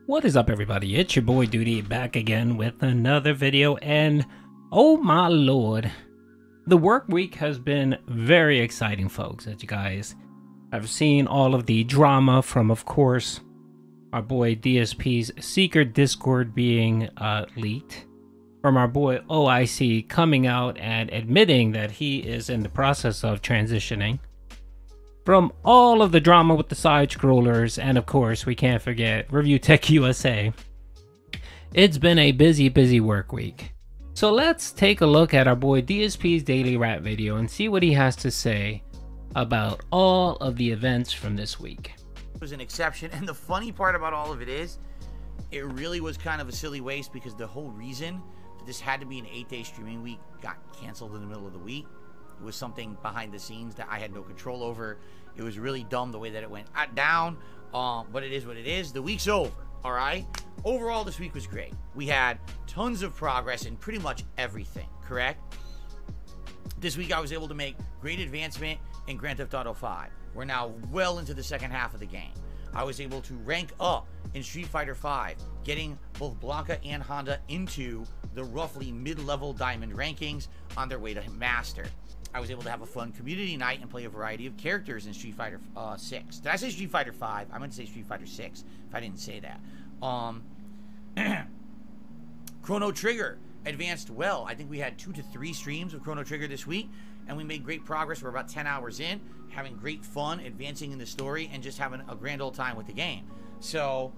What is up, everybody? It's your boy Duty back again with another video, and oh my lord, the work week has been very exciting, folks. As you guys have seen all of the drama from, of course, our boy DSP's secret Discord being leaked, from our boy OIC coming out and admitting that he is in the process of transitioning, from all of the drama with the side scrollers, and of course we can't forget Review Tech USA. It's been a busy work week. So let's take a look at our boy DSP's daily rap video and see what he has to say about all of the events from this week. It was an exception, and the funny part about all of it is it really was kind of a silly waste, because the whole reason that this had to be an 8-day streaming week got canceled in the middle of the week. It was something behind the scenes that I had no control over. It was really dumb the way that it went down, but it is what it is. The week's over, all right? Overall, this week was great. We had tons of progress in pretty much everything, correct? This week I was able to make great advancement in Grand Theft Auto 5. We're now well into the second half of the game. I was able to rank up in Street Fighter 5, getting both Blanca and Honda into the roughly mid-level diamond rankings on their way to Master. I was able to have a fun community night and play a variety of characters in Street Fighter 6. Did I say Street Fighter 5? I meant to say Street Fighter 6 if I didn't say that. Chrono Trigger advanced well. I think we had 2 to 3 streams of Chrono Trigger this week, and we made great progress. We're about 10 hours in, having great fun, advancing in the story, and just having a grand old time with the game. So,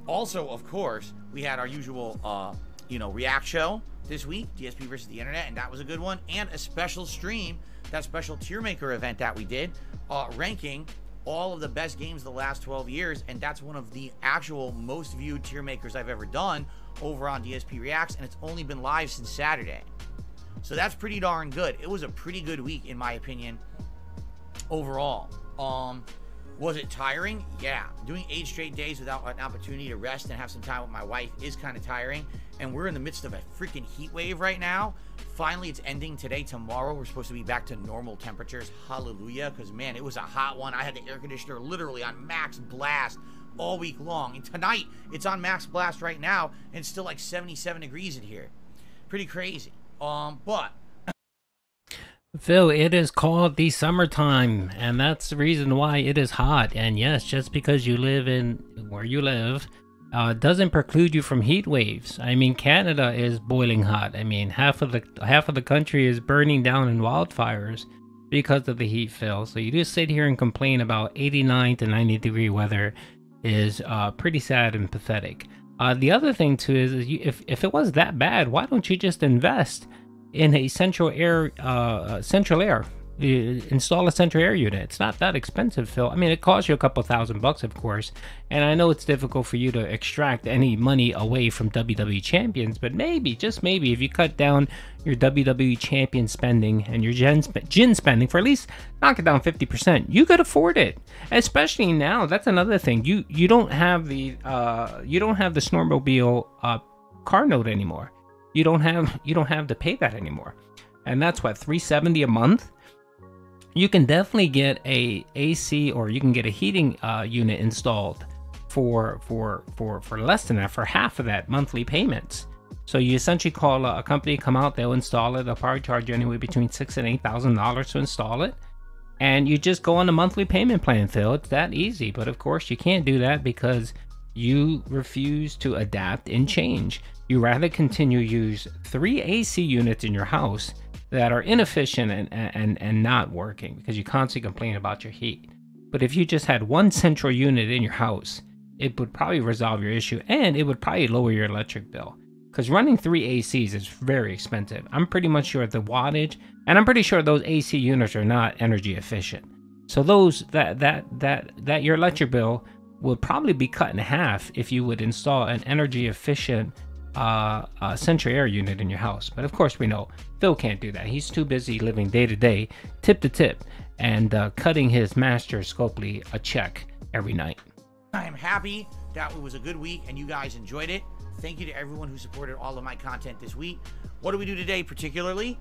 also, of course, we had our usual, React show this week, DSP versus the internet, and that was a good one, and a special stream, that special tier maker event that we did, ranking all of the best games of the last 12 years, and that's one of the actual most viewed tier makers I've ever done over on DSP Reacts, and it's only been live since Saturday. So that's pretty darn good. It was a pretty good week, in my opinion, overall. Was it tiring? Yeah. Doing 8 straight days without an opportunity to rest and have some time with my wife is kind of tiring. And we're in the midst of a freaking heat wave right now. Finally, it's ending today. Tomorrow, we're supposed to be back to normal temperatures. Hallelujah. Because, man, it was a hot one. I had the air conditioner literally on max blast all week long. And tonight, it's on max blast right now. And it's still like 77 degrees in here. Pretty crazy. But Phil, it is called the summertime, and that's the reason why it is hot. And yes, just because you live in where you live doesn't preclude you from heat waves. I mean, Canada is boiling hot. I mean, half of the country is burning down in wildfires because of the heat, Phil. So you just sit here and complain about 89 to 90 degree weather is pretty sad and pathetic. The other thing too is if it was that bad, why don't you just invest in a central air, install a central air unit? It's not that expensive, Phil. I mean, it costs you a couple $1,000, of course, and I know it's difficult for you to extract any money away from WWE champions, but maybe, just maybe, if you cut down your WWE champion spending and your gin spending for at least knock it down 50%, you could afford it. Especially now, that's another thing. You don't have the Snowmobile car note anymore. You don't have to pay that anymore, and that's what, $370 a month. You can definitely get a AC, or you can get a heating unit installed for less than that, for half of that monthly payments. So you essentially call a company, come out, they'll install it. They'll probably charge you anywhere between $6,000 and $8,000 to install it, and you just go on a monthly payment plan, Phil. It's that easy. But of course, you can't do that because you refuse to adapt and change. You rather continue to use 3 AC units in your house that are inefficient and not working because you constantly complain about your heat. But if you just had 1 central unit in your house, it would probably resolve your issue, and it would probably lower your electric bill. Because running 3 ACs is very expensive. I'm pretty much sure the wattage, and I'm pretty sure those AC units are not energy efficient. So those that your electric bill would probably be cut in half if you would install an energy efficient central air unit in your house. But of course, we know Phil can't do that. He's too busy living day to day, tip to tip, and cutting his master Scopely a check every night. I am happy that it was a good week and you guys enjoyed it. Thank you to everyone who supported all of my content this week. What do we do today particularly?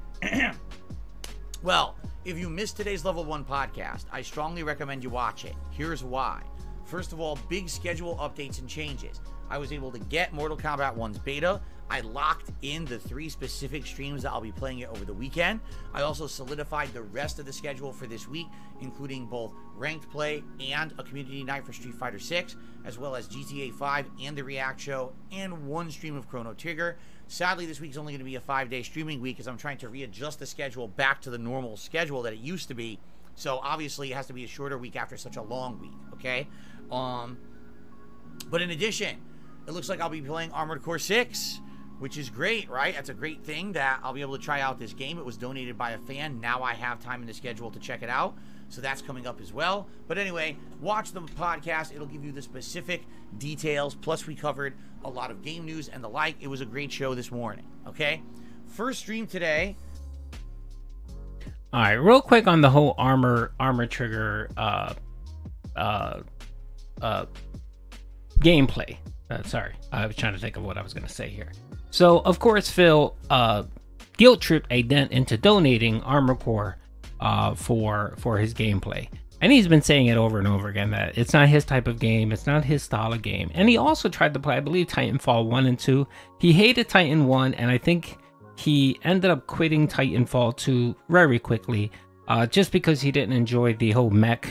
Well, if you missed today's Level 1 podcast, I strongly recommend you watch it. Here's why. First of all, big schedule updates and changes. I was able to get Mortal Kombat 1's beta. I locked in the 3 specific streams that I'll be playing it over the weekend. I also solidified the rest of the schedule for this week, including both ranked play and a community night for Street Fighter 6, as well as GTA 5 and the React Show, and 1 stream of Chrono Trigger. Sadly, this week's only going to be a 5-day streaming week as I'm trying to readjust the schedule back to the normal schedule that it used to be. So obviously it has to be a shorter week after such a long week, okay? But in addition, it looks like I'll be playing Amour Core 6, which is great, right? That's a great thing that I'll be able to try out this game. It was donated by a fan. Now I have time in the schedule to check it out. So that's coming up as well. But anyway, watch the podcast. It'll give you the specific details. Plus, we covered a lot of game news and the like. It was a great show this morning, okay? First stream today. All right, real quick on the whole Amour Trigger gameplay. Sorry, I was trying to think of what I was going to say here. So, of course, Phil guilt tripped a dent into donating Amour Core for his gameplay. And he's been saying it over and over again that it's not his type of game, it's not his style of game. And he also tried to play, I believe, Titanfall 1 and 2. He hated Titan 1, and I think he ended up quitting Titanfall 2 very quickly, just because he didn't enjoy the whole mech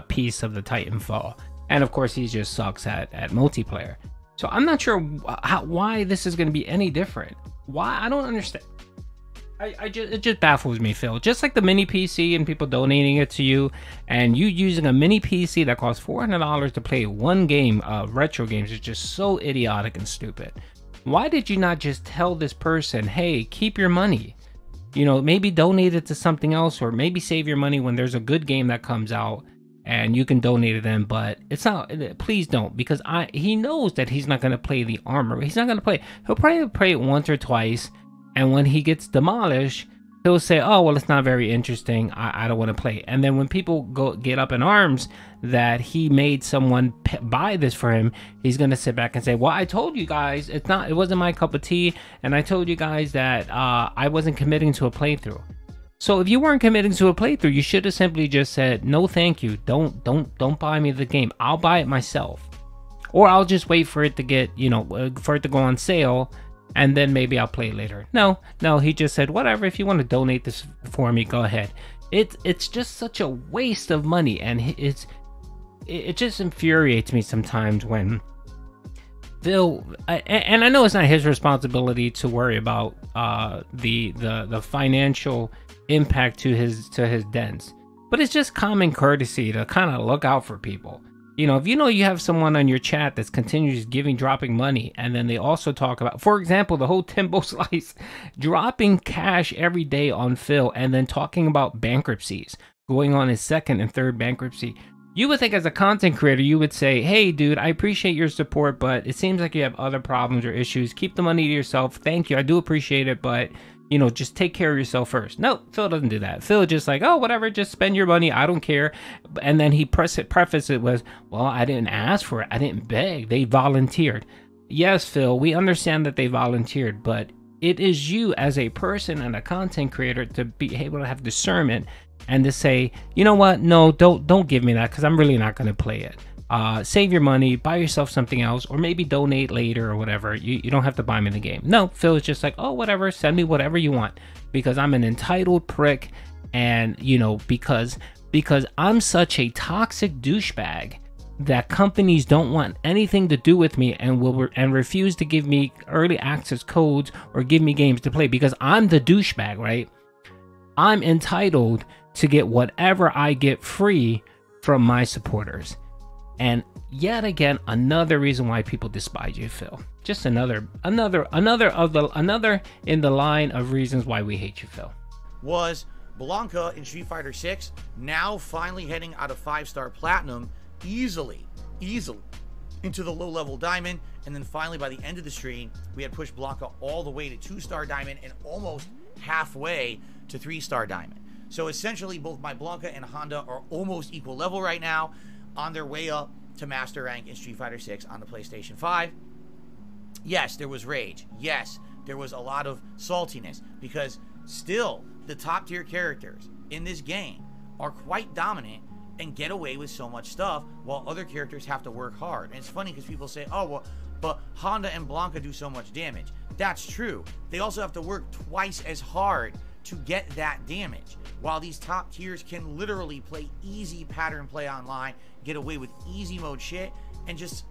piece of the Titanfall. And of course, he just sucks at multiplayer. So I'm not sure why this is going to be any different. Why? I don't understand. It just baffles me, Phil. Just like the mini PC and people donating it to you, and you using a mini PC that costs $400 to play one game, retro games, is just so idiotic and stupid. Why did you not just tell this person, hey, keep your money? You know, maybe donate it to something else, or maybe save your money when there's a good game that comes out and you can donate to them. But it's not, please don't, because he knows that he's not going to play the Amour. He's not going to play. He'll probably play it once or twice, and when he gets demolished, he'll say, oh, well, it's not very interesting, I don't want to play. And then when people get up in arms that he made someone buy this for him, he's going to sit back and say, well, I told you guys, it wasn't my cup of tea, and I told you guys that I wasn't committing to a playthrough. So if you weren't committing to a playthrough, you should have simply just said, no, thank you, don't buy me the game, I'll buy it myself. Or I'll just wait for it to get, for it to go on sale, and then maybe I'll play it later. No, he just said, whatever, if you want to donate this for me, go ahead. It's just such a waste of money, and it just infuriates me sometimes when Phil, and I know it's not his responsibility to worry about the financial impact to his dents, but it's just common courtesy to kind of look out for people. If you have someone on your chat that's continuously dropping money, and then they also talk about, for example, the whole Timbo Slice dropping cash every day on Phil, and then talking about bankruptcies, going on his second and third bankruptcy. You would think as a content creator, you would say, hey, dude, I appreciate your support, but it seems like you have other problems or issues. Keep the money to yourself. Thank you. I do appreciate it, but just take care of yourself first. No, Phil doesn't do that. Phil just like, oh, whatever, just spend your money. I don't care. And then he preface it with, well, I didn't ask for it. I didn't beg. They volunteered. Yes, Phil, we understand that they volunteered, but it is you as a person and a content creator to be able to have discernment and to say, you know what? No, don't give me that, because I'm really not going to play it. Save your money, buy yourself something else, or maybe donate later or whatever. You don't have to buy me the game. No, Phil is just like, oh, whatever, send me whatever you want, because I'm an entitled prick, and because I'm such a toxic douchebag that companies don't want anything to do with me and refuse to give me early access codes or give me games to play, because I'm the douchebag, right? I'm entitled to get whatever I get free from my supporters. And yet again, another reason why people despise you, Phil. Just another in the line of reasons why we hate you, Phil. Was Blanka in Street Fighter 6 now finally heading out of 5-star platinum easily into the low-level diamond, and then finally by the end of the stream, we had pushed Blanka all the way to 2-star diamond and almost halfway to 3-star diamond. So essentially, both my Blanka and Honda are almost equal level right now, on their way up to master rank in Street Fighter 6 on the PlayStation 5. Yes, there was rage. Yes, there was a lot of saltiness, because still the top tier characters in this game are quite dominant and get away with so much stuff while other characters have to work hard. And it's funny because people say, oh, well, but Honda and Blanca do so much damage. That's true. They also have to work twice as hard to get that damage, while these top tiers can literally play easy pattern play online, get away with easy mode shit, and just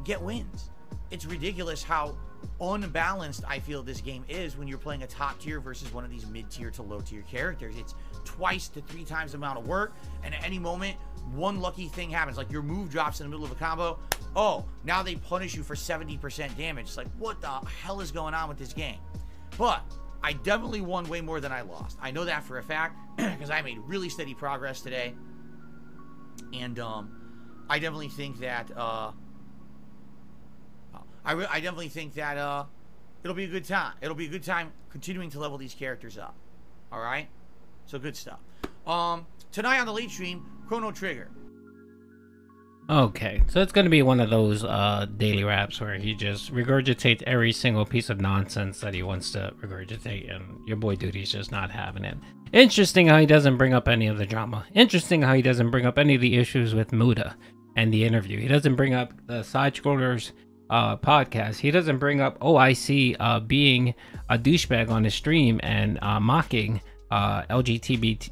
get wins. It's ridiculous how unbalanced I feel this game is when you're playing a top tier versus one of these mid tier to low tier characters. It's twice to 3 times the amount of work, and at any moment, one lucky thing happens, like your move drops in the middle of a combo. Oh, now they punish you for 70% damage. It's like, what the hell is going on with this game? But I definitely won way more than I lost. I know that for a fact because I made really steady progress today. And I definitely think that I definitely think that it'll be a good time. It'll be a good time continuing to level these characters up. All right? So good stuff. Tonight on the late stream, Chrono Trigger. Okay, so it's going to be one of those daily raps where he just regurgitates every single piece of nonsense that he wants to regurgitate, and your boy Duty's just not having it. Interesting how he doesn't bring up any of the drama. Interesting how he doesn't bring up any of the issues with Muda and the interview. He doesn't bring up the Side Scrollers podcast. He doesn't bring up OIC being a douchebag on his stream and mocking LGBTQ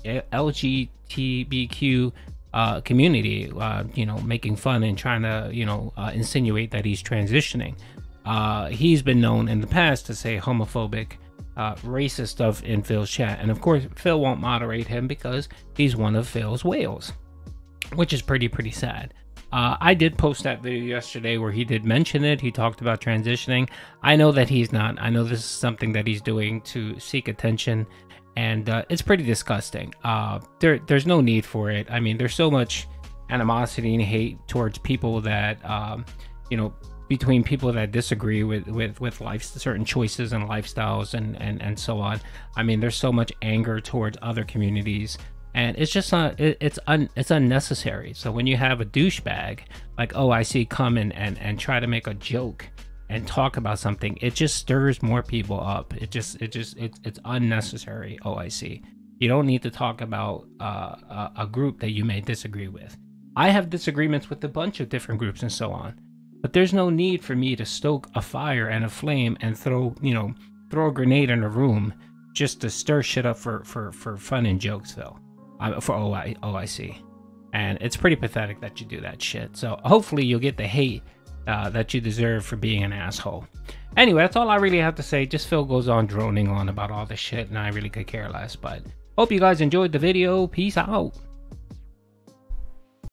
community, you know, making fun and trying to, you know, insinuate that he's transitioning. He's been known in the past to say homophobic, racist stuff in Phil's chat, and of course Phil won't moderate him because he's one of Phil's whales, which is pretty sad. I did post that video yesterday where he did mention it. He talked about transitioning. I know that he's not. I know this is something that he's doing to seek attention, and it's pretty disgusting. There's no need for it. I mean, there's so much animosity and hate towards people that, you know, between people that disagree with life, certain choices and lifestyles and so on. I mean, there's so much anger towards other communities, and it's just not, it's unnecessary. So when you have a douchebag like OIC come in and try to make a joke and talk about something, it just stirs more people up. It's unnecessary. OIC, you don't need to talk about a group that you may disagree with. I have disagreements with a bunch of different groups and so on, but there's no need for me to stoke a fire and a flame and throw a grenade in a room just to stir shit up for fun and jokes, Phil, for OIC. And it's pretty pathetic that you do that shit. So hopefully you'll get the hate that you deserve for being an asshole. Anyway, that's all I really have to say. Just Phil goes on droning on about all this shit, and I really could care less. But hope you guys enjoyed the video. Peace out.